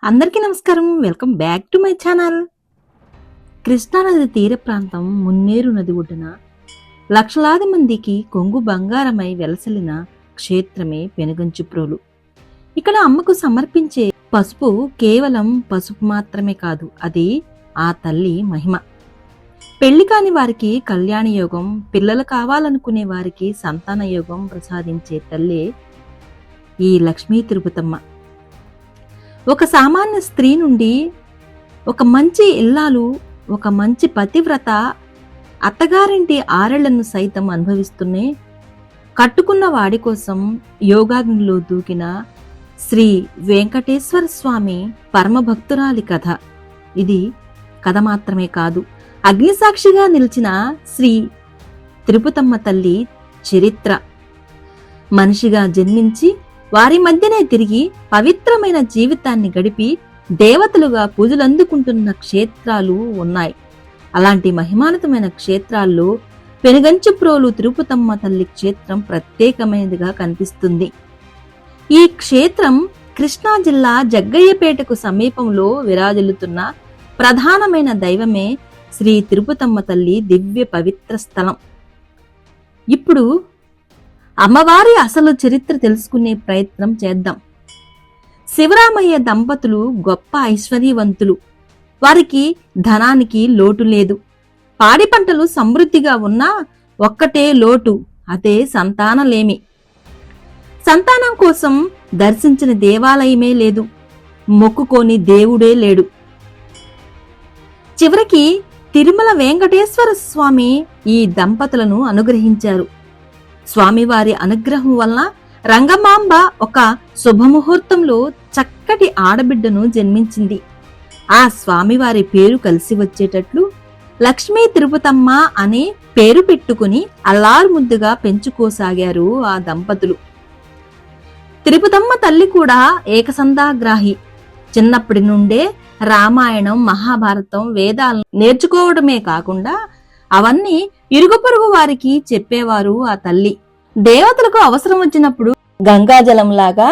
అందరికీ నమస్కారం. Welcome back to my channel. కృష్ణానది తీర ప్రాంతం మున్నేరు నది ఒడ్డున లక్షలాది మందికి కొంగు బంగారమై వెలసిల్లిన క్షేత్రమే పెనుగంచిప్రోలు. ఇక్కడ అమ్మకు సమర్పించే పసుపు కేవలం పసుపు మాత్రమే కాదు, అది ఆ తల్లి మహిమ. పెళ్లి కాని వారికి కళ్యాణ యోగం, పిల్లలు కావాలనుకునే వారికి సంతాన యోగం ప్రసాదించే తల్లే ఈ లక్ష్మీ తిరుపతమ్మ. ఒక సామాన్య స్త్రీ నుండి ఒక మంచి ఇల్లాలు, ఒక మంచి పతివ్రత అత్తగారింటి ఆరెళ్లను సైతం అనుభవిస్తూనే కట్టుకున్న వాడి కోసం యోగాగ్నిలో దూకిన శ్రీ వెంకటేశ్వర స్వామి పరమభక్తురాలి కథ. ఇది కథ మాత్రమే కాదు, అగ్నిసాక్షిగా నిలిచిన శ్రీ తిరుపతమ్మ తల్లి చరిత్ర. మనిషిగా జన్మించి వారి మధ్యనే తిరిగి పవిత్రమైన జీవితాన్ని గడిపి దేవతలుగా పూజలందుకుంటున్న క్షేత్రాలు ఉన్నాయి. అలాంటి మహిమానితమైన క్షేత్రాల్లో పెనుగంచిప్రోలు తిరుపతమ్మ తల్లి క్షేత్రం ప్రత్యేకమైనదిగా కనిపిస్తుంది. ఈ క్షేత్రం కృష్ణా జిల్లా జగ్గయ్యపేటకు సమీపంలో విరాజిల్లుతున్న ప్రధానమైన దైవమే శ్రీ తిరుపతమ్మ తల్లి దివ్య పవిత్ర స్థలం. ఇప్పుడు అమ్మవారి అసలు చరిత్ర తెలుసుకునే ప్రయత్నం చేద్దాం. శివరామయ్య దంపతులు గొప్ప ఐశ్వర్యవంతులు. వారికి ధనానికి లోటు లేదు. పాడి పంటలు సమృద్ధిగా ఉన్నా ఒక్కటే లోటు, అదే సంతానలేమి. సంతానం కోసం దర్శించిన దేవాలయమే లేదు, మొక్కుకోని దేవుడే లేడు. చివరికి తిరుమల వెంకటేశ్వర స్వామి ఈ దంపతులను అనుగ్రహించారు. స్వామివారి అనుగ్రహం వలన రంగమాంబ ఒక శుభముహూర్తంలో చక్కటి ఆడబిడ్డను జన్మించింది. ఆ స్వామివారి పేరు కలిసి వచ్చేటట్లు లక్ష్మీ తిరుపతమ్మ అనే పేరు పెట్టుకుని అల్లారుముద్దుగా పెంచుకోసాగారు ఆ దంపతులు. తిరుపతమ్మ తల్లి కూడా ఏకసంధాగ్రాహి. చిన్నప్పటి నుండే రామాయణం, మహాభారతం, వేదాలను నేర్చుకోవడమే కాకుండా అవన్నీ ఇరుగు పొరుగు వారికి చెప్పేవారు ఆ తల్లి. దేవతలకు అవసరం వచ్చినప్పుడు గంగాజలంలాగా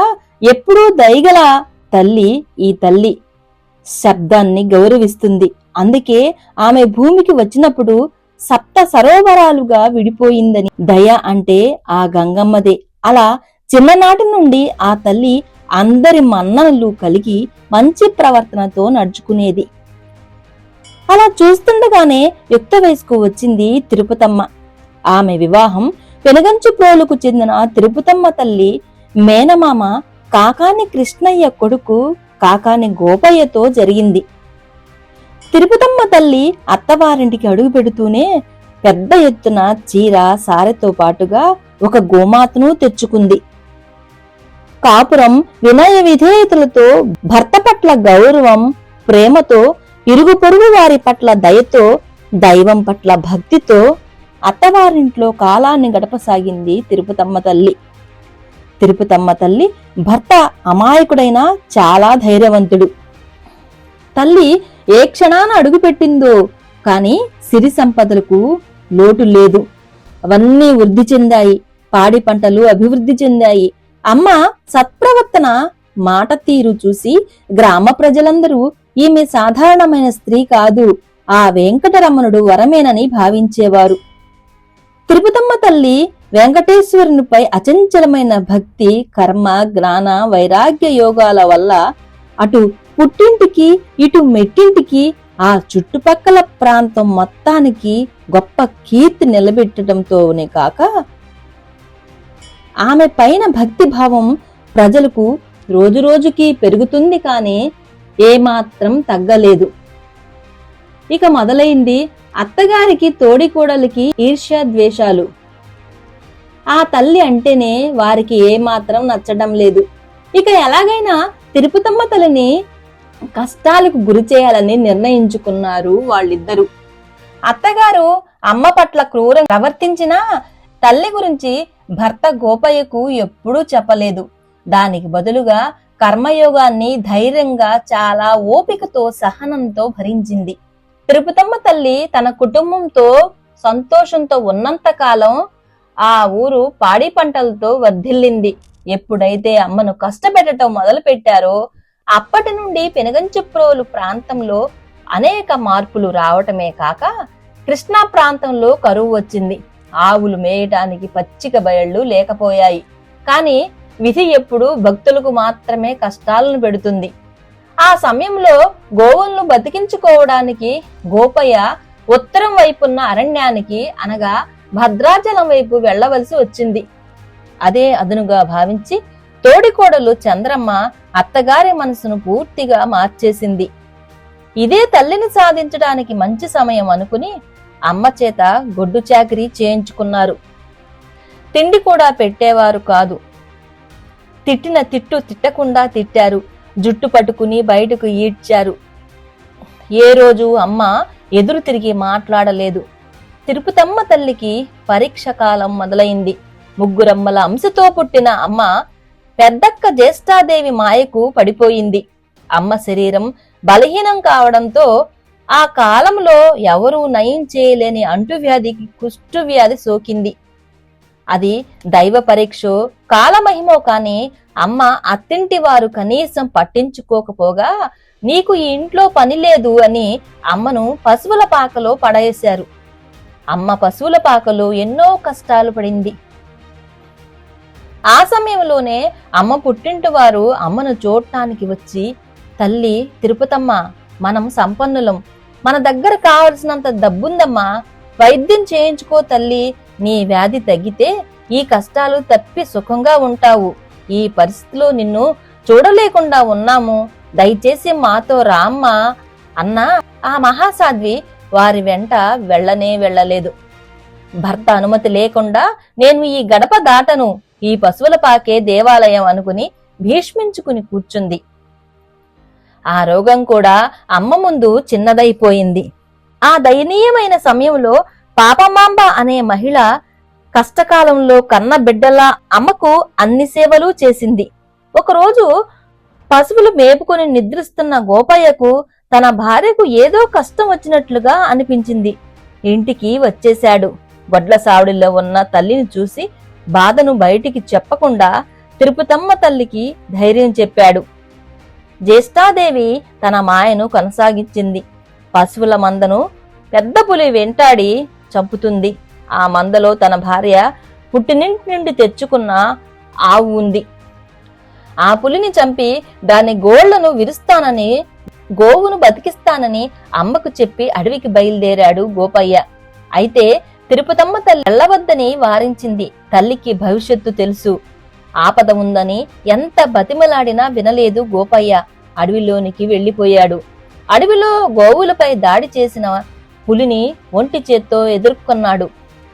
ఎప్పుడూ దయగల తల్లి ఈ తల్లి. శబ్దాన్ని గౌరవిస్తుంది. అందుకే ఆమె భూమికి వచ్చినప్పుడు సప్త సరోవరాలుగా విడిపోయిందని. దయ అంటే ఆ గంగమ్మదే. అలా చిన్ననాటి నుండి ఆ తల్లి అందరి మన్ననలు కలిగి మంచి ప్రవర్తనతో నడుచుకునేది. అలా చూస్తుండగానే యుక్త వయసుకు వచ్చింది తిరుపతమ్మ. ఆమె వివాహం పెనుగంచిప్రోలుకు చెందిన తిరుపతమ్మ తల్లి మేనమామ కాకాని కృష్ణయ్య కొడుకు కాకాని గోపయ్యతో జరిగింది. తిరుపతమ్మ తల్లి అత్తవారింటికి అడుగు పెడుతూనే పెద్ద ఎత్తున చీర, సారెతో పాటుగా ఒక గోమాతను తెచ్చుకుంది. కాపురం వినయ విధేయతలతో, భర్త పట్ల గౌరవం, ప్రేమతో, ఇరుగు పొరుగు వారి పట్ల దయతో, దైవం పట్ల భక్తితో అత్తవారింట్లో కాలాన్ని గడపసాగింది తిరుపతమ్మ తల్లి. తిరుపతమ్మ తల్లి భర్త అమాయకుడైనా చాలా ధైర్యవంతుడు. తల్లి ఏ క్షణాన అడుగుపెట్టిందో కాని సిరి సంపదలకు లోటు లేదు. అవన్నీ వృద్ధి చెందాయి. పాడి పంటలు అభివృద్ధి చెందాయి. అమ్మ సత్ప్రవర్తన, మాట తీరు చూసి గ్రామ ప్రజలందరూ ఈమె సాధారణమైన స్త్రీ కాదు, ఆ వెంకటరమణుడు వరమేనని భావించేవారు. తిరుపతమ్మ తల్లి వెంకటేశ్వరునిపై అచంచలమైన భక్తి, కర్మ, జ్ఞాన, వైరాగ్య యోగాల వల్ల అటు పుట్టింటికి ఇటు మెట్టింటికి ఆ చుట్టుపక్కల ప్రాంతం మొత్తానికి గొప్ప కీర్తి నిలబెట్టడంతోనే కాక ఆమె పైన భక్తిభావం ప్రజలకు రోజురోజుకి పెరుగుతుంది కానీ ఏమాత్రం తగ్గలేదు. ఇక మొదలైంది అత్తగారికి తోడికోడలికి ఈర్ష్య ద్వేషాలు. ఆ తల్లి అంటేనే వారికి ఏమాత్రం నచ్చడం లేదు. ఇక ఎలాగైనా తిరుపతమ్మ తల్లిని కష్టాలకు గురి చేయాలని నిర్ణయించుకున్నారు వాళ్ళిద్దరూ. అత్తగారు అమ్మ పట్ల క్రూరంగా ప్రవర్తించినా తల్లి గురించి భర్త గోపయ్యకు ఎప్పుడూ చెప్పలేదు. దానికి బదులుగా కర్మయోగాన్ని ధైర్యంగా, చాలా ఓపికతో, సహనంతో భరించింది. తిరుపతమ్మ తల్లి తన కుటుంబంతో సంతోషంతో ఉన్నంత కాలం ఆ ఊరు పాడి పంటలతో వర్ధిల్లింది. ఎప్పుడైతే అమ్మను కష్టపెట్టడం మొదలు పెట్టారో అప్పటి నుండి పెనుగంచిప్రోలు ప్రాంతంలో అనేక మార్పులు రావటమే కాక కృష్ణా ప్రాంతంలో కరువు వచ్చింది. ఆవులు మేయటానికి పచ్చిక బయళ్ళు లేకపోయాయి. కాని విధి ఎప్పుడు భక్తులకు మాత్రమే కష్టాలను పెడుతుంది. ఆ సమయంలో గోవులను బతికించుకోవడానికి గోపయ్య ఉత్తరం వైపున్న అరణ్యానికి అనగా భద్రాచలం వైపు వెళ్లవలసి వచ్చింది. అదే అదునుగా భావించి తోడికోడలు చంద్రమ్మ అత్తగారి మనసును పూర్తిగా మార్చేసింది. ఇదే తల్లిని సాధించడానికి మంచి సమయం అనుకుని అమ్మ చేత గొడ్డు చాకిరీ చేయించుకున్నారు. తిండి కూడా పెట్టేవారు కాదు. తిట్టిన తిట్టు తిట్టకుండా తిట్టారు. జుట్టు పట్టుకుని బయటకు ఈడ్చారు. ఏ రోజు అమ్మ ఎదురు తిరిగి మాట్లాడలేదు. తిరుపతమ్మ తల్లికి పరీక్ష కాలం మొదలైంది. ముగ్గురమ్మల అంశతో పుట్టిన అమ్మ పెద్దక్క జ్యేష్ఠాదేవి మాయకు పడిపోయింది. అమ్మ శరీరం బలహీనం కావడంతో ఆ కాలంలో ఎవరూ నయం చేయలేని అంటువ్యాధికి కుష్ఠవ్యాధి సోకింది. అది దైవ పరీక్షో కాలమహిమో కాని అమ్మ అత్తింటి వారు కనీసం పట్టించుకోకపోగా నీకు ఈ ఇంట్లో పని లేదు అని అమ్మను పశువుల పాకలో పడేశారు. అమ్మ పశువుల పాకలో ఎన్నో కష్టాలు పడింది. ఆ సమయంలోనే అమ్మ పుట్టింటి వారు అమ్మను చూడటానికి వచ్చి, తల్లి తిరుపతమ్మ, మనం సంపన్నులం, మన దగ్గర కావలసినంత డబ్బుందమ్మా, వైద్యం చేయించుకో తల్లి, నీ వ్యాధి తగ్గితే ఈ కష్టాలు తప్పి సుఖంగా ఉంటావు. ఈ పరిస్థితిలో నిన్ను చూడలేకుండా ఉన్నాము, దయచేసి మాతో రామ్మా అన్న ఆ మహాసాధ్వి వారి వెంట వెళ్ళలేదు. భర్త అనుమతి లేకుండా నేను ఈ గడప దాటను, ఈ పశువుల పాకే దేవాలయం అనుకుని భీష్మించుకుని కూర్చుంది. ఆ రోగం కూడా అమ్మ ముందు చిన్నదైపోయింది. ఆ దయనీయమైన సమయంలో పాపమాంబ అనే మహిళ కష్టకాలంలో కన్న బిడ్డలా అమ్మకు అన్ని సేవలు చేసింది. ఒకరోజు పశువులు మేపుకొని నిద్రిస్తున్న గోపయ్యకు తన భార్యకు ఏదో కష్టం వచ్చినట్లుగా అనిపించింది. ఇంటికి వచ్చేశాడు. వడ్ల సావుడిలో ఉన్న తల్లిని చూసి బాధను బయటికి చెప్పకుండా తిరుపతమ్మ తల్లికి ధైర్యం చెప్పాడు. జ్యేష్ఠాదేవి తన మాయను కొనసాగించింది. పశువుల మందను పెద్ద పులి వెంటాడి చంపుతుంది. ఆ మందలో తన భార్య పుట్టినింటి నుండి తెచ్చుకున్న ఆవు ఉంది. ఆ పులిని చంపి దాని గోళ్లను విరుస్తానని, గోవును బతికిస్తానని అమ్మకు చెప్పి అడవికి బయలుదేరాడు గోపయ్య. అయితే తిరుపతమ్మ తల్లి వెళ్ళవద్దని వారించింది. తల్లికి భవిష్యత్తు తెలుసు, ఆపద ఉందని ఎంత బతిమలాడినా వినలేదు గోపయ్య. అడవిలోనికి వెళ్లిపోయాడు. అడవిలో గోవులపై దాడి చేసిన పులిని ఒంటి చేత్తో ఎదుర్కొన్నాడు.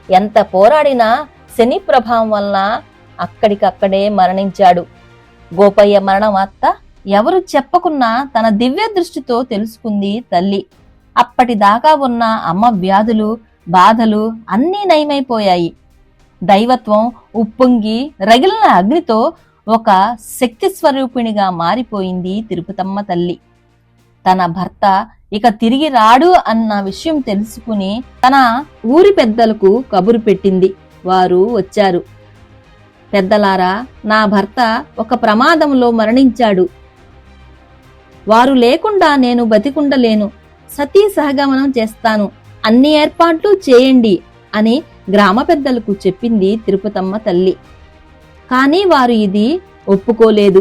ఎంత పోరాడినా శని ప్రభావం వలన అక్కడికక్కడే మరణించాడు. గోపయ్య మరణ వార్త ఎవరు చెప్పకున్నా తన దివ్య దృష్టితో తెలుసుకుంది తల్లి. అప్పటిదాకా ఉన్న అమ్మ వ్యాధులు, బాధలు అన్నీ నయమైపోయాయి. దైవత్వం ఉప్పొంగి రగిలిన అగ్నితో ఒక శక్తి స్వరూపిణిగా మారిపోయింది తిరుపతమ్మ తల్లి. తన భర్త ఇక తిరిగి రాడు అన్న విషయం తెలుసుకుని తన ఊరి పెద్దలకు కబురు పెట్టింది. వారు వచ్చారు. పెద్దలారా, నా భర్త ఒక ప్రమాదంలో మరణించాడు. వారు లేకుండా నేను బతికుండలేను. సతీ సహగమనం చేస్తాను, అన్ని ఏర్పాట్లు చేయండి అని గ్రామ పెద్దలకు చెప్పింది తిరుపతమ్మ తల్లి. కాని వారు ఇది ఒప్పుకోలేదు.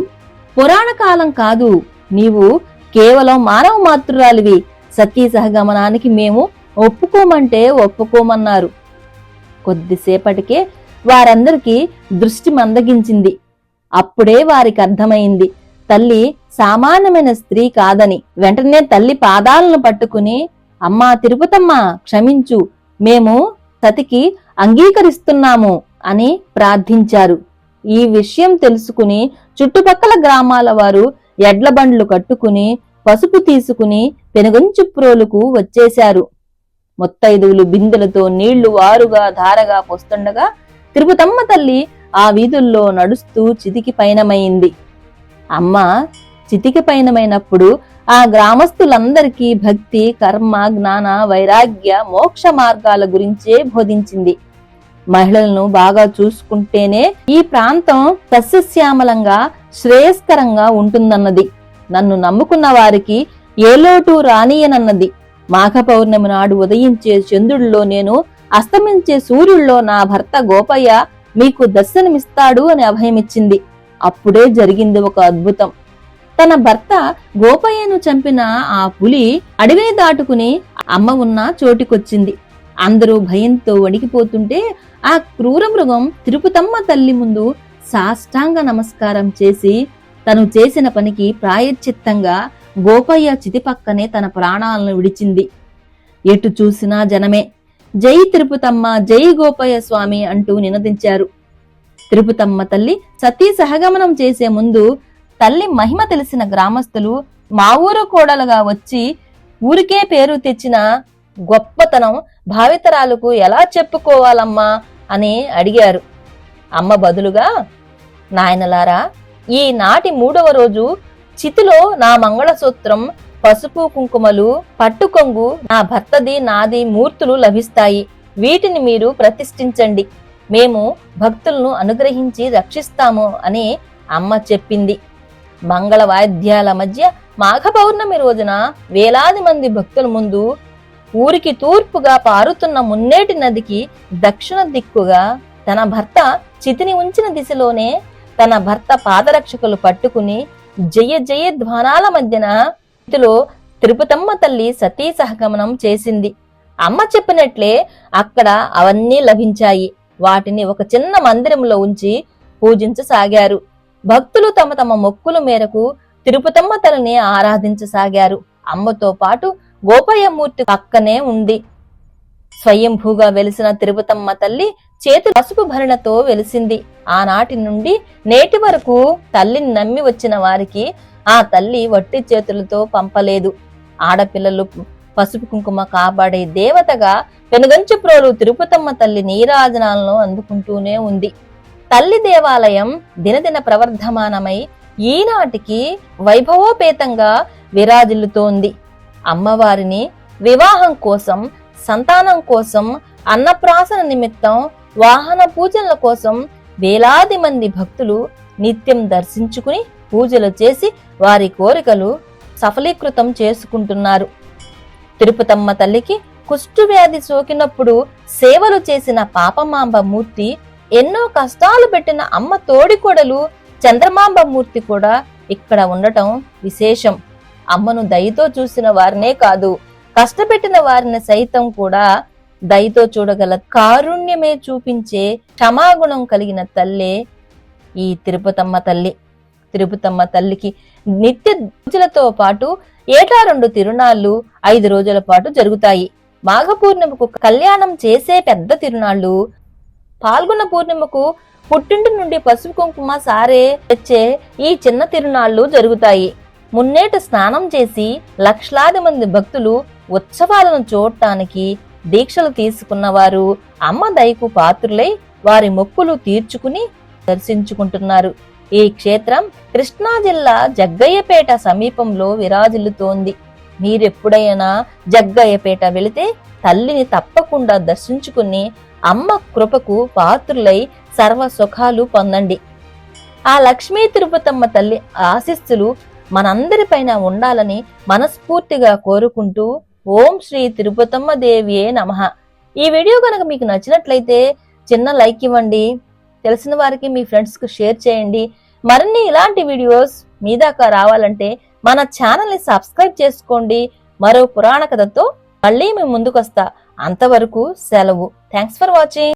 పురాణ కాలం కాదు, నీవు కేవలం మానవ మాతృరాలివి, సతీ సహగమనానికి మేము ఒప్పుకోమంటే ఒప్పుకోమన్నారు. కొద్దిసేపటికే వారందరికీ దృష్టి మందగించింది. అప్పుడే వారికి అర్థమైంది తల్లి సామాన్యమైన స్త్రీ కాదని. వెంటనే తల్లి పాదాలను పట్టుకుని, అమ్మా తిరుపతమ్మ, క్షమించు, మేము సతికి అంగీకరిస్తున్నాము అని ప్రార్థించారు. ఈ విషయం తెలుసుకుని చుట్టుపక్కల గ్రామాల వారు ఎడ్ల బండ్లు కట్టుకుని పసుపు తీసుకుని పెనుగంచిప్రోలుకు వచ్చేశారు. ముత్తైదువులు బిందెలతో నీళ్లు వారుగా ధారగా పోస్తుండగా తిరుపతమ్మ తల్లి ఆ వీధుల్లో నడుస్తూ చితికి పయనమైంది. అమ్మ చితికి పయనమైనప్పుడు ఆ గ్రామస్తులందరికీ భక్తి, కర్మ, జ్ఞాన, వైరాగ్య, మోక్ష మార్గాల గురించే బోధించింది. మహిళలను బాగా చూసుకుంటేనే ఈ ప్రాంతం సస్యశ్యామలంగా శ్రేయస్కరంగా ఉంటుందన్నది. నన్ను నమ్ముకున్న వారికి ఏ లోటు రానియనన్నది. మాఘ పౌర్ణమి నాడు ఉదయించే చంద్రుడిలో నేను, అస్తమించే సూర్యుల్లో నా భర్త గోపయ్య మీకు దర్శనమిస్తాడు అని అభయమిచ్చింది. అప్పుడే జరిగింది ఒక అద్భుతం. తన భర్త గోపయ్యను చంపిన ఆ పులి అడవిని దాటుకుని అమ్మ ఉన్న చోటికొచ్చింది. అందరూ భయంతో వణికిపోతుంటే ఆ క్రూర మృగం తిరుపతమ్మ తల్లి ముందు సాష్టాంగ నమస్కారం చేసి తను చేసిన పనికి ప్రాయశ్చిత్తంగా గోపయ్య చితి పక్కనే తన ప్రాణాలను విడిచింది. ఎటు చూసినా జనమే జై తిరుపతమ్మ, జై గోపయ్య స్వామి అంటూ నినదించారు. తిరుపతమ్మ తల్లి సతీ సహగమనం చేసే ముందు తల్లి మహిమ తెలిసిన గ్రామస్తులు మా ఊరు కోడలుగా వచ్చి ఊరికే పేరు తెచ్చిన గొప్పతనం భావితరాలకు ఎలా చెప్పుకోవాలమ్మా అని అడిగారు. అమ్మ బదులుగా, నాయనలారా, ఈ నాటి 3వ రోజు చితిలో నా మంగళసూత్రం, పసుపు కుంకుమలు, పట్టుకొంగు, నా భర్తది నాది మూర్తులు లభిస్తాయి. వీటిని మీరు ప్రతిష్ఠించండి. మేము భక్తులను అనుగ్రహించి రక్షిస్తాము అని అమ్మ చెప్పింది. మంగళ వాయిద్యాల మధ్య మాఘ పౌర్ణమి రోజున వేలాది మంది భక్తుల ముందు ఊరికి తూర్పుగా పారుతున్న మున్నేటి నదికి దక్షిణ దిక్కుగా తన భర్త చితిని ఉంచిన దిశలోనే తన భర్త పాదరక్షకులు పట్టుకుని జయ జయ ధ్వానాల మధ్యన చితిలో తిరుపతమ్మ తల్లి సతీ సహగమనం చేసింది. అమ్మ చెప్పినట్లే అక్కడ అవన్నీ లభించాయి. వాటిని ఒక చిన్న మందిరంలో ఉంచి పూజించసాగారు. భక్తులు తమ తమ మొక్కుల మేరకు తిరుపతమ్మ తల్లిని ఆరాధించసాగారు. అమ్మతో పాటు గోపయ్య మూర్తి పక్కనే ఉంది. స్వయంభూగా వెలిసిన తిరుపతమ్మ తల్లి చేతి పసుపు భరణతో వెలిసింది. ఆనాటి నుండి నేటి వరకు తల్లిని నమ్మి వచ్చిన వారికి ఆ తల్లి వట్టి చేతులతో పంపలేదు. ఆడపిల్లలు పసుపు కుంకుమ కాపాడే దేవతగా పెనుగంచిప్రోలు తిరుపతమ్మ తల్లి నీరాజనాలను అందుకుంటూనే ఉంది. తల్లి దేవాలయం దినదిన ప్రవర్ధమానమై ఈనాటికి వైభవోపేతంగా విరాజిల్లుతోంది. అమ్మవారిని వివాహం కోసం, సంతానం కోసం, అన్నప్రాసన నిమిత్తం, వాహన పూజల కోసం వేలాది మంది భక్తులు నిత్యం దర్శించుకుని పూజలు చేసి వారి కోరికలు సఫలీకృతం చేసుకుంటున్నారు. తిరుపతమ్మ తల్లికి కుష్టు వ్యాధి సోకినప్పుడు సేవలు చేసిన పాపమాంబ మూర్తి, ఎన్నో కష్టాలు పెట్టిన అమ్మ తోడికోడలు చంద్రమాంబ మూర్తి కూడా ఇక్కడ ఉండటం విశేషం. అమ్మను దయతో చూసిన వారినే కాదు, కష్టపెట్టిన వారిని సైతం కూడా దయతో చూడగల కారుణ్యమే చూపించే క్షమాగుణం కలిగిన తల్లే ఈ తిరుపతమ్మ తల్లి. తిరుపతమ్మ తల్లికి నిత్య పూజలతో పాటు ఏటా 2 తిరునాళ్లు 5 రోజుల పాటు జరుగుతాయి. మాఘ పూర్ణిమకు కళ్యాణం చేసే పెద్ద తిరునాళ్లు, పాల్గొన్న పూర్ణిమకు పుట్టింటి నుండి పసుపు కుంకుమ సారే తెచ్చే ఈ చిన్న తిరునాళ్లు జరుగుతాయి. మున్నేట స్నానం చేసి లక్షలాది మంది భక్తులు ఉత్సవాలను చూడటానికి దీక్షలు తీసుకున్నవారు అమ్మ దయకు పాత్రులై వారి మొక్కులు తీర్చుకుని దర్శించుకుంటున్నారు. ఈ క్షేత్రం కృష్ణా జిల్లా జగ్గయ్యపేట సమీపంలో విరాజిల్లుతోంది. మీరెప్పుడైనా జగ్గయ్యపేట వెళితే తల్లిని తప్పకుండా దర్శించుకుని అమ్మ కృపకు పాత్రులై సర్వ సుఖాలు పొందండి. ఆ లక్ష్మీ తిరుపతమ్మ తల్లి ఆశీస్సులు మనందరిపైన ఉండాలని మనస్ఫూర్తిగా కోరుకుంటూ ఓం శ్రీ తిరుపతమ్మ దేవియే నమః. ఈ వీడియో కనుక మీకు నచ్చినట్లయితే చిన్న లైక్ ఇవ్వండి. తెలిసిన వారికి మీ ఫ్రెండ్స్ కు షేర్ చేయండి. మరిన్ని ఇలాంటి వీడియోస్ మీ దాకా రావాలంటే మన ఛానల్ ని సబ్స్క్రైబ్ చేసుకోండి. మరో పురాణ కథతో మళ్ళీ మేము ముందుకొస్తా. అంతవరకు సెలవు. Thanks for watching.